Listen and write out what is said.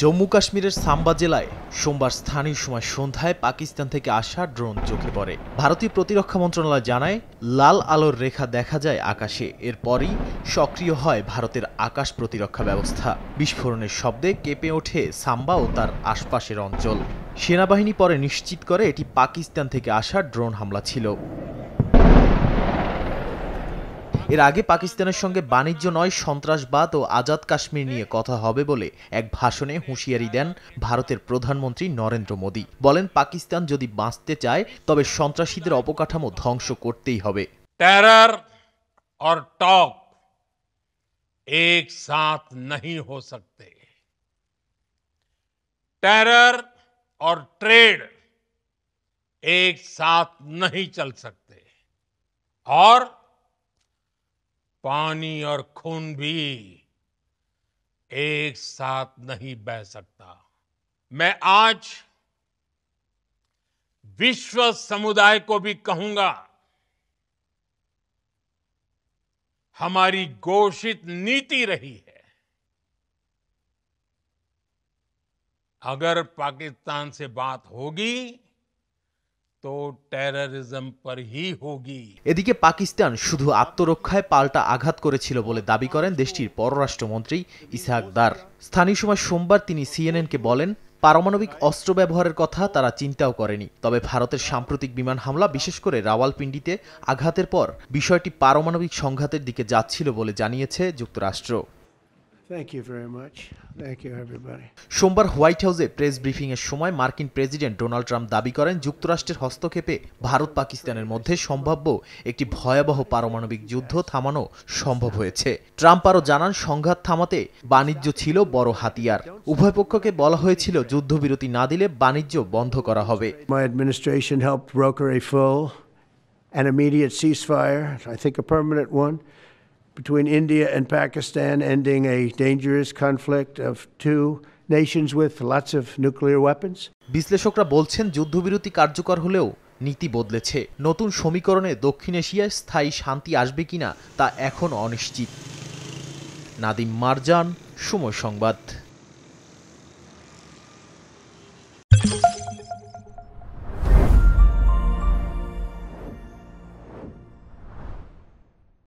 জম্মু কাশ্মীরের সাম্বা জেলায় সোমবার স্থানীয় সময় সন্ধ্যায় পাকিস্তান থেকে আসা ড্রোন চোখে পড়ে। ভারতীয় প্রতিরক্ষা মন্ত্রণালয় জানায়, লাল আলোর রেখা দেখা যায় আকাশে। এরপরই সক্রিয় হয় ভারতের আকাশ প্রতিরক্ষা ব্যবস্থা। বিস্ফোরণের শব্দে কেঁপে ওঠে সাম্বা ও তার আশপাশের অঞ্চল। সেনাবাহিনী পরে নিশ্চিত করে এটি পাকিস্তান থেকে আসা ড্রোন হামলা ছিল। এর আগে পাকিস্তানের সঙ্গে বাণিজ্য নয়, সন্ত্রাসবাদ ও আজাদ কাশ্মীর নিয়ে কথা হবে বলে এক ভাষণে হুঁশিয়ারি দেন ভারতের প্রধানমন্ত্রী নরেন্দ্র মোদী। বলেন, পাকিস্তান যদি বাঁচতে চায় তবে সন্ত্রাসীদের অবকাঠামো ধ্বংস করতেই হবে। टेरर और टॉक एक साथ नहीं हो सकते। टेरर और ट्रेड एक साथ नहीं चल सकते और पानी और खून भी एक साथ नहीं बह सकता। मैं आज विश्व समुदाय को भी कहूंगा, हमारी घोषित नीति रही है, अगर पाकिस्तान से बात होगी तो টেররিজম पर ही होगी। এদিকে পাকিস্তান শুধু আত্মরক্ষায় পাল্টা আঘাত করেছিল বলে দাবি করেন দেশটির পররাষ্ট্রমন্ত্রী ইসহাক দার। স্থানীয় সময় সোমবার তিনি সিএনএনকে বলেন, পারমাণবিক অস্ত্র ব্যবহারের কথা তারা চিন্তাও করেনি। তবে ভারতের সাম্প্রতিক বিমান হামলা, বিশেষ করে রাওয়ালপিন্ডিতে আঘাতের পর বিষয়টি পারমাণবিক সংঘাতের দিকে যাচ্ছিল বলে জানিয়েছে যুক্তরাষ্ট্র। সোমবার হোয়াইট হাউসে প্রেস ব্রিফিং এর সময় মার্কিন প্রেসিডেন্ট ডোনাল্ড ট্রাম্প দাবি করেন, যুক্তরাষ্ট্রের হস্তক্ষেপে ভারত পাকিস্তানের মধ্যে সম্ভাব্য একটি ভয়াবহ পারমাণবিক যুদ্ধ থামানো সম্ভব হয়েছে। ট্রাম্প আরও জানান, সংঘাত থামাতে বাণিজ্য ছিল বড় হাতিয়ার। উভয় পক্ষকে বলা হয়েছিল যুদ্ধবিরতি না দিলে বাণিজ্য বন্ধ করা হবে। My administration helped broker a full and immediate ceasefire, I think a permanent one, between India and Pakistan, ending a dangerous conflict of two nations with lots of nuclear weapons. বিশ্লেষকরা বলছেন, যুদ্ধবিরতি কার্যকর হলেও নীতি বদলেছে। নতুন সমীকরণে দক্ষিণ এশিয়ায় স্থায়ী শান্তি আসবে কিনা তা এখনও অনিশ্চিত। নাদিম মারজান, সময় সংবাদ।